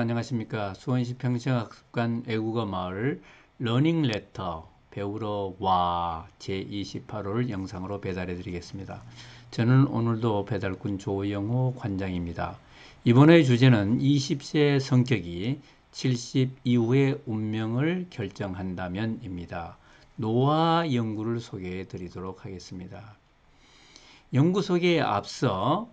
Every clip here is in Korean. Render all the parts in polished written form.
안녕하십니까. 수원시 평생학습관 외국어 마을 러닝 레터 배우러 와 제28호를 영상으로 배달해 드리겠습니다. 저는 오늘도 배달꾼 조영호 관장입니다. 이번의 주제는 20세 성격이 70 이후의 운명을 결정한다면입니다. 노화 연구를 소개해 드리도록 하겠습니다. 연구 소개에 앞서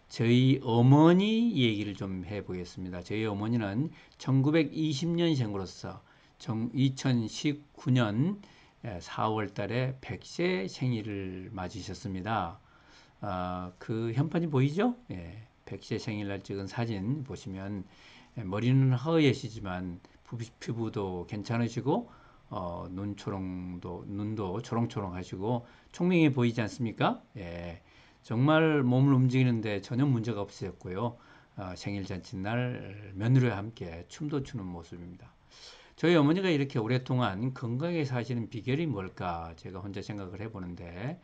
저희 어머니 얘기를 좀 해보겠습니다. 저희 어머니는 1920년생으로서 2019년 4월 달에 100세 생일을 맞으셨습니다. 그 현판이 보이죠? 예, 100세 생일날 찍은 사진 보시면 머리는 하얘시지만 피부도 괜찮으시고 눈도 초롱초롱하시고 총명해 보이지 않습니까? 예, 정말 몸을 움직이는데 전혀 문제가 없으셨고요. 생일 잔칫날 며느리와 함께 춤도 추는 모습입니다. 저희 어머니가 이렇게 오랫동안 건강하게 사시는 비결이 뭘까 제가 혼자 생각을 해보는데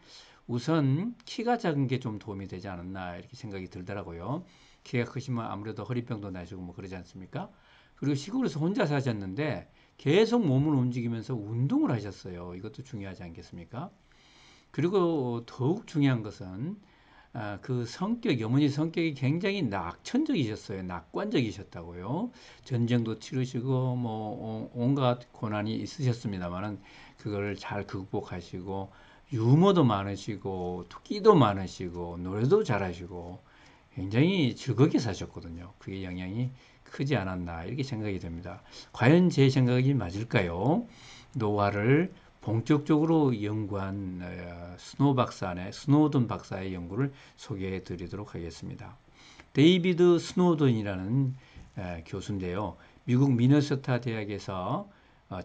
우선 키가 작은 게 좀 도움이 되지 않았나 이렇게 생각이 들더라고요. 키가 크시면 아무래도 허리병도 나시고 뭐 그러지 않습니까? 그리고 시골에서 혼자 사셨는데 계속 몸을 움직이면서 운동을 하셨어요. 이것도 중요하지 않겠습니까? 그리고 더욱 중요한 것은 그 어머니 성격이 굉장히 낙천적이셨어요. 낙관적이셨다고요. 전쟁도 치르시고 뭐 온갖 고난이 있으셨습니다만은 그걸 잘 극복하시고 유머도 많으시고 토끼도 많으시고 노래도 잘하시고 굉장히 즐겁게 사셨거든요. 그게 영향이 크지 않았나 이렇게 생각이 됩니다. 과연 제 생각이 맞을까요? 노화를 본격적으로 연구한 스노우든 박사의 연구를 소개해 드리도록 하겠습니다. 데이비드 스노우든이라는 교수인데요. 미국 미네소타 대학에서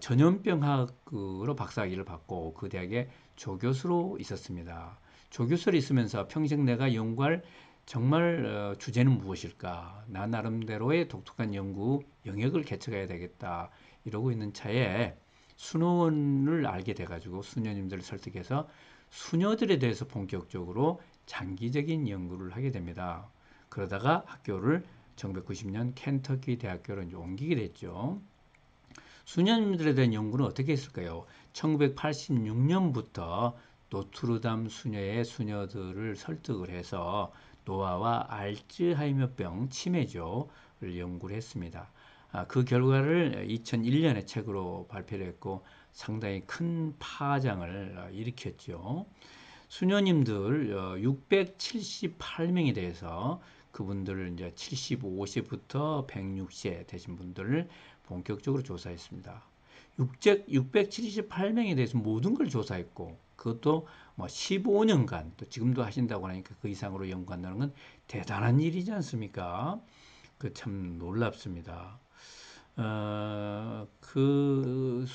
전염병학으로 박사학위를 받고 그 대학에 조교수로 있었습니다. 조교수로 있으면서 평생 내가 연구할 정말 주제는 무엇일까? 나 나름대로의 독특한 연구 영역을 개척해야 되겠다. 이러고 있는 차에 수노원을 알게 돼가지고 수녀님들을 설득해서 수녀들에 대해서 본격적으로 장기적인 연구를 하게 됩니다. 그러다가 학교를 1990년 켄터키 대학교로 이제 옮기게 됐죠. 수녀님들에 대한 연구는 어떻게 했을까요? 1986년부터 노트르담 수녀의 수녀들을 설득을 해서 노화와 알츠하이머병 치매죠를 연구를 했습니다. 그 결과를 2001년에 책으로 발표를 했고 상당히 큰 파장을 일으켰죠. 수녀님들 678명에 대해서 그분들을 이제 75세부터 106세 되신 분들을 본격적으로 조사했습니다. 678명에 대해서 모든 걸 조사했고 그것도 뭐 15년간 또 지금도 하신다고 하니까 그 이상으로 연구한다는 건 대단한 일이지 않습니까? 그 참 놀랍습니다. 그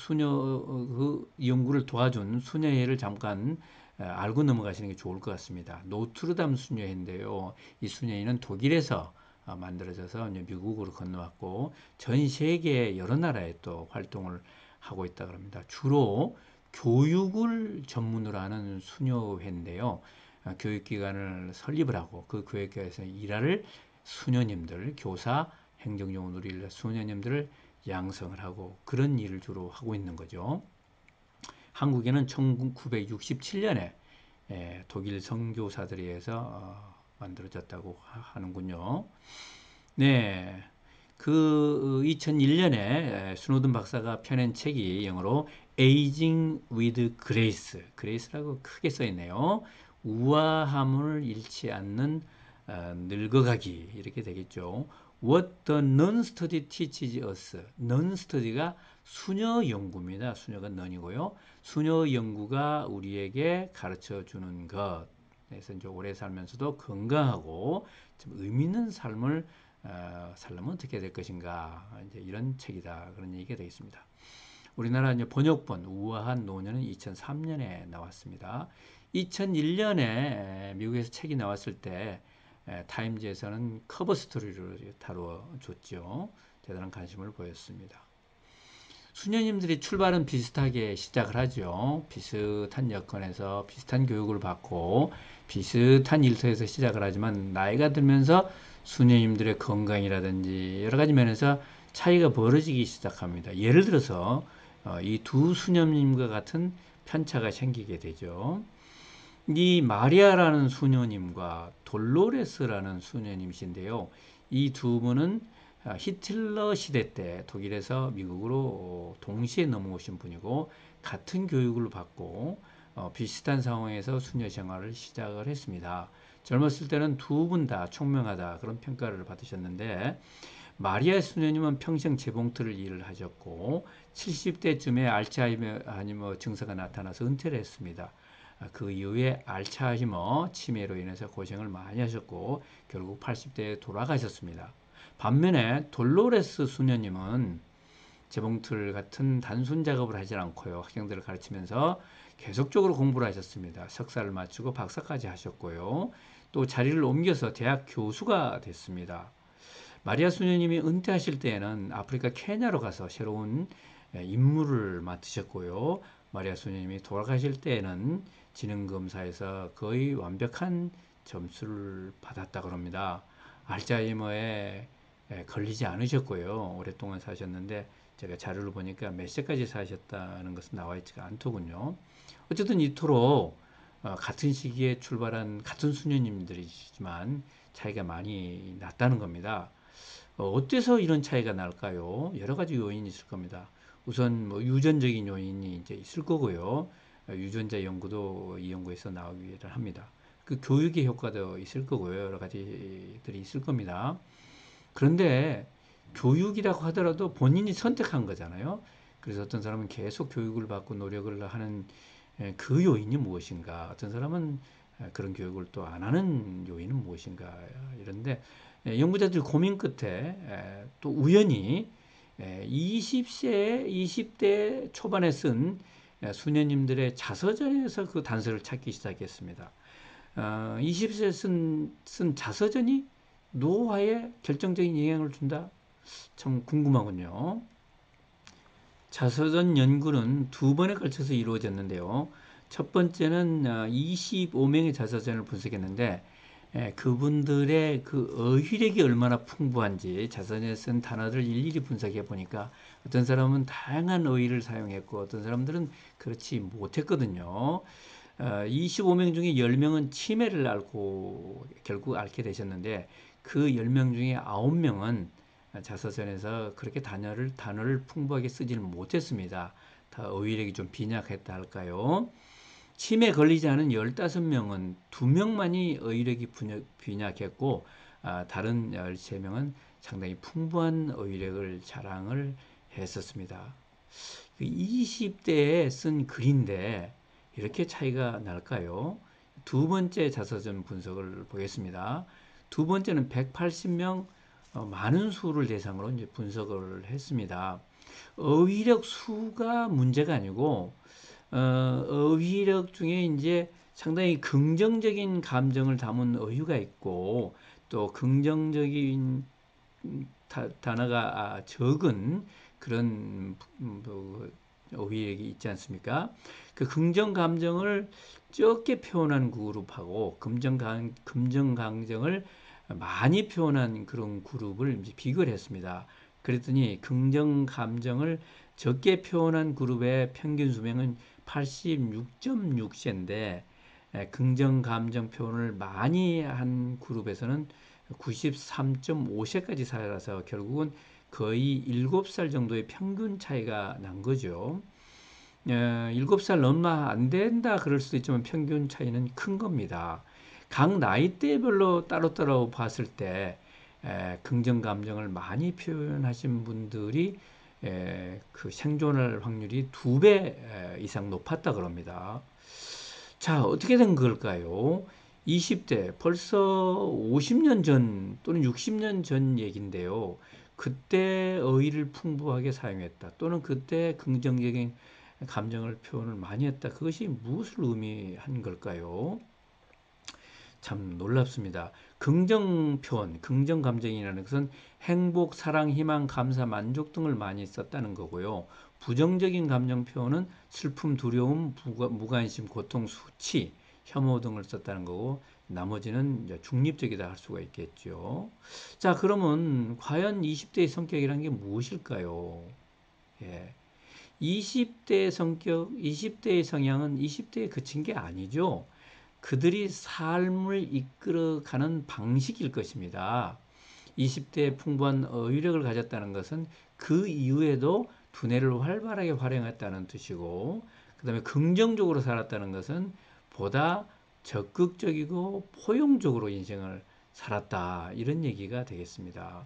연구를 도와준 수녀회를 잠깐 알고 넘어가시는 게 좋을 것 같습니다. 노트르담 수녀회인데요. 이 수녀회는 독일에서 만들어져서 미국으로 건너왔고 전 세계 여러 나라에 또 활동을 하고 있다고 합니다. 주로 교육을 전문으로 하는 수녀회인데요. 교육기관을 설립을 하고 그 교육기관에서 일할 수녀님들, 교사, 행정용으로 일할 수녀님들을 양성을 하고 그런 일을 주로 하고 있는 거죠. 한국에는 1967년에 독일 선교사들에 의해서 만들어졌다고 하는군요. 네. 그 2001년에 스노든 박사가 펴낸 책이 영어로 Aging with Grace, 그레이스라고 크게 써 있네요. 우아함을 잃지 않는 늙어가기 이렇게 되겠죠. What the non-study teaches us. non-study가 수녀 연구입니다. 수녀가 non이고요. 수녀 연구가 우리에게 가르쳐 주는 것. 그래서 이제 오래 살면서도 건강하고 좀 의미 있는 삶을 살려면 어떻게 될 것인가 이제 이런 책이다 그런 얘기가 되겠습니다. 우리나라 이제 번역본 우아한 노년은 2003년에 나왔습니다. 2001년에 미국에서 책이 나왔을 때 타임즈에서는 커버 스토리로 다뤄줬죠. 대단한 관심을 보였습니다. 수녀님들이 출발은 비슷하게 시작을 하죠. 비슷한 여건에서 비슷한 교육을 받고 비슷한 일터에서 시작을 하지만 나이가 들면서 수녀님들의 건강이라든지 여러 가지 면에서 차이가 벌어지기 시작합니다. 예를 들어서 이 두 수녀님과 같은 편차가 생기게 되죠. 이 마리아라는 수녀님과 돌로레스라는 수녀님이신데요. 이 두 분은 히틀러 시대 때 독일에서 미국으로 동시에 넘어오신 분이고 같은 교육을 받고 비슷한 상황에서 수녀 생활을 시작을 했습니다. 젊었을 때는 두 분 다 총명하다 그런 평가를 받으셨는데 마리아 수녀님은 평생 재봉틀을 일을 하셨고 70대쯤에 알츠하이머 증세가 나타나서 은퇴를 했습니다. 그 이후에 알츠하이머 치매로 인해서 고생을 많이 하셨고 결국 80대에 돌아가셨습니다. 반면에 돌로레스 수녀님은 재봉틀 같은 단순 작업을 하지 않고요. 학생들을 가르치면서 계속적으로 공부를 하셨습니다. 석사를 마치고 박사까지 하셨고요. 또 자리를 옮겨서 대학 교수가 됐습니다. 마리아 수녀님이 은퇴하실 때에는 아프리카 케냐로 가서 새로운 임무를 맡으셨고요. 마리아 수녀님이 돌아가실 때에는 지능검사에서 거의 완벽한 점수를 받았다고 합니다. 알츠하이머에 걸리지 않으셨고요. 오랫동안 사셨는데 제가 자료를 보니까 몇 세까지 사셨다는 것은 나와 있지가 않더군요. 어쨌든 이토록 같은 시기에 출발한 같은 수녀님들이지만 차이가 많이 났다는 겁니다. 어때서 이런 차이가 날까요? 여러 가지 요인이 있을 겁니다. 우선 뭐 유전적인 요인이 이제 있을 거고요. 유전자 연구도 이 연구에서 나오기를 합니다. 그 교육의 효과도 있을 거고요. 여러 가지들이 있을 겁니다. 그런데 교육이라고 하더라도 본인이 선택한 거잖아요. 그래서 어떤 사람은 계속 교육을 받고 노력을 하는 그 요인이 무엇인가? 어떤 사람은 그런 교육을 또 안 하는 요인은 무엇인가? 이런데 연구자들 고민 끝에 또 우연히 20대 초반에 쓴 수녀님들의 자서전에서 그 단서를 찾기 시작했습니다. 20세에 쓴 자서전이 노화에 결정적인 영향을 준다? 참 궁금하군요. 자서전 연구는 두 번에 걸쳐서 이루어졌는데요. 첫 번째는 25명의 자서전을 분석했는데 그분들의 그 어휘력이 얼마나 풍부한지 자서전에 쓴 단어들을 일일이 분석해 보니까 어떤 사람은 다양한 어휘를 사용했고 어떤 사람들은 그렇지 못했거든요. 25명 중에 10명은 치매를 앓고 결국 앓게 되셨는데 그 10명 중에 9명은 자서전에서 그렇게 단어를 풍부하게 쓰지는 못했습니다. 다 어휘력이 좀 빈약했다 할까요? 치매 걸리지 않은 15명은 2명만이 어휘력이 빈약했고 다른 13명은 상당히 풍부한 어휘력을 자랑을 했었습니다. 20대에 쓴 글인데 이렇게 차이가 날까요? 두 번째 자서전 분석을 보겠습니다. 두 번째는 180명 많은 수를 대상으로 이제 분석을 했습니다. 어휘력 수가 문제가 아니고 어휘력 중에 이제 상당히 긍정적인 감정을 담은 어휘가 있고 또 긍정적인 단어가 적은 그런 어휘력이 있지 않습니까? 그 긍정 감정을 적게 표현한 그룹하고 긍정 감정을 많이 표현한 그런 그룹을 이제 비교를 했습니다. 그랬더니 긍정 감정을 적게 표현한 그룹의 평균 수명은 86.6세인데 긍정 감정 표현을 많이 한 그룹에서는 93.5세까지 살아서 결국은 거의 7살 정도의 평균 차이가 난 거죠. 7살 얼마 안 된다 그럴 수도 있지만 평균 차이는 큰 겁니다. 각 나이대별로 따로따로 봤을 때 긍정 감정을 많이 표현하신 분들이 그 생존할 확률이 2배 이상 높았다 그럽니다. 자, 어떻게 된 걸까요? 20대, 벌써 50년 전 또는 60년 전 얘기인데요. 그때 어휘를 풍부하게 사용했다. 또는 그때 긍정적인 감정을 표현을 많이 했다. 그것이 무엇을 의미한 걸까요? 참 놀랍습니다. 긍정 표현, 긍정 감정이라는 것은 행복, 사랑, 희망, 감사, 만족 등을 많이 썼다는 거고요. 부정적인 감정 표현은 슬픔, 두려움, 무관심, 고통, 수치 혐오 등을 썼다는 거고 나머지는 이제 중립적이다 할 수가 있겠죠. 자, 그러면 과연 20대의 성격이란 게 무엇일까요? 예. 20대의 성격, 20대의 성향은 20대에 그친 게 아니죠. 그들이 삶을 이끌어가는 방식일 것입니다. 20대에 풍부한 어휘력을 가졌다는 것은 그 이후에도 두뇌를 활발하게 활용했다는 뜻이고, 그 다음에 긍정적으로 살았다는 것은 보다 적극적이고 포용적으로 인생을 살았다, 이런 얘기가 되겠습니다.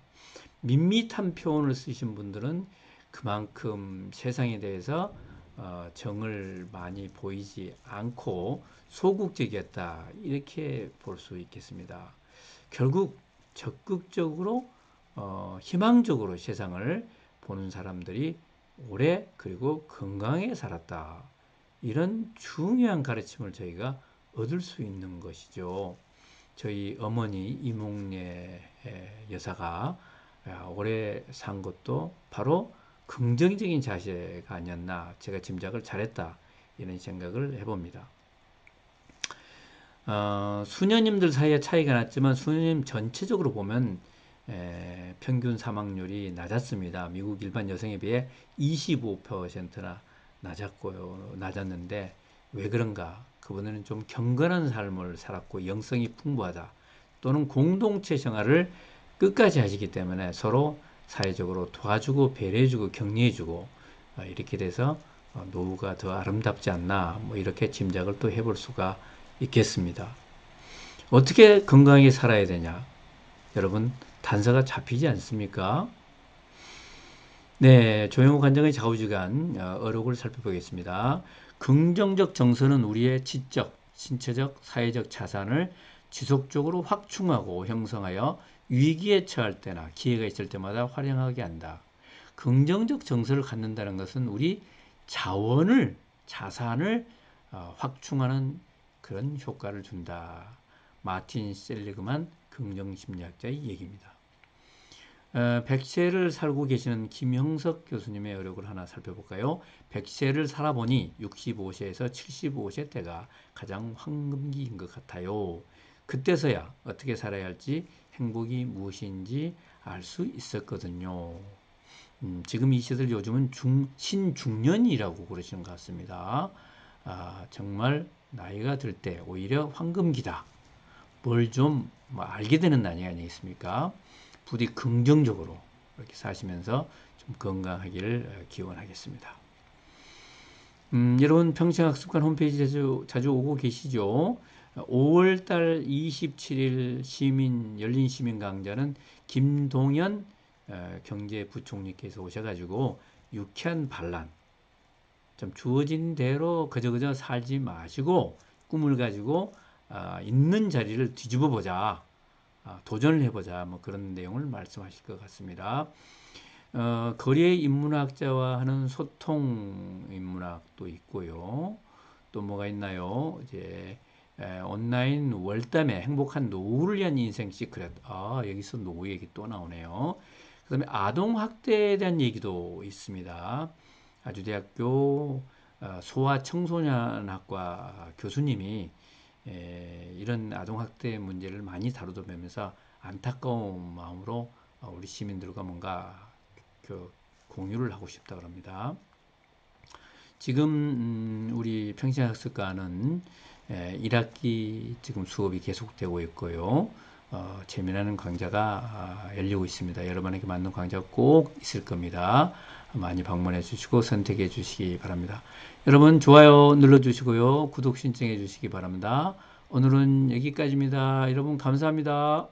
밋밋한 표현을 쓰신 분들은 그만큼 세상에 대해서 정을 많이 보이지 않고 소극적이었다, 이렇게 볼 수 있겠습니다. 결국 적극적으로 희망적으로 세상을 보는 사람들이 오래 그리고 건강하게 살았다, 이런 중요한 가르침을 저희가 얻을 수 있는 것이죠. 저희 어머니 이몽래 여사가 오래 산 것도 바로 긍정적인 자세가 아니었나, 제가 짐작을 잘했다, 이런 생각을 해봅니다. 수녀님들 사이에 차이가 났지만 수녀님 전체적으로 보면 평균 사망률이 낮았습니다. 미국 일반 여성에 비해 25%나 낮았는데 왜 그런가? 그분들은 좀 경건한 삶을 살았고 영성이 풍부하다, 또는 공동체 생활을 끝까지 하시기 때문에 서로 사회적으로 도와주고 배려해주고 격려해주고 이렇게 돼서 노후가 더 아름답지 않나, 뭐 이렇게 짐작을 또 해볼 수가 있겠습니다. 어떻게 건강하게 살아야 되냐? 여러분, 단서가 잡히지 않습니까? 네, 조영호 관장의 좌우지간 어록을 살펴보겠습니다. 긍정적 정서는 우리의 지적, 신체적, 사회적 자산을 지속적으로 확충하고 형성하여 위기에 처할 때나 기회가 있을 때마다 활용하게 한다. 긍정적 정서를 갖는다는 것은 우리 자산을 확충하는 그런 효과를 준다. 마틴 셀리그만 긍정심리학자의 얘기입니다. 백세를 살고 계시는 김형석 교수님의 어록을 하나 살펴볼까요? 백세를 살아보니 65세에서 75세 때가 가장 황금기인 것 같아요. 그때서야 어떻게 살아야 할지, 행복이 무엇인지 알 수 있었거든요. 지금 이 시대를 요즘은 신중년이라고 그러시는 것 같습니다. 정말 나이가 들 때 오히려 황금기다, 뭘 좀 알게 되는 나이 아니겠습니까? 부디 긍정적으로 이렇게 사시면서 좀 건강하기를 기원하겠습니다. 여러분 평생학습관 홈페이지 자주 오고 계시죠? 5월달 27일 열린 시민 강좌는 김동연 경제부총리께서 오셔가지고 유쾌한 반란, 좀 주어진 대로 그저 살지 마시고 꿈을 가지고 있는 자리를 뒤집어 보자, 도전을 해보자, 뭐 그런 내용을 말씀하실 것 같습니다. 거리의 인문학자와 하는 소통 인문학도 있고요. 또 뭐가 있나요? 이제 온라인 월담회 행복한 노후를 위한 인생 시크릿. 여기서 노후 얘기 또 나오네요. 그 다음에 아동학대에 대한 얘기도 있습니다. 아주대학교 소아청소년학과 교수님이 이런 아동학대 문제를 많이 다루면서 안타까운 마음으로 우리 시민들과 뭔가 공유를 하고 싶다고 합니다. 지금 우리 평생학습관은 1학기 지금 수업이 계속되고 있고요. 재미나는 강좌가 열리고 있습니다. 여러분에게 맞는 강좌가 꼭 있을 겁니다. 많이 방문해 주시고 선택해 주시기 바랍니다. 여러분 좋아요 눌러 주시고요. 구독 신청해 주시기 바랍니다. 오늘은 여기까지입니다. 여러분 감사합니다.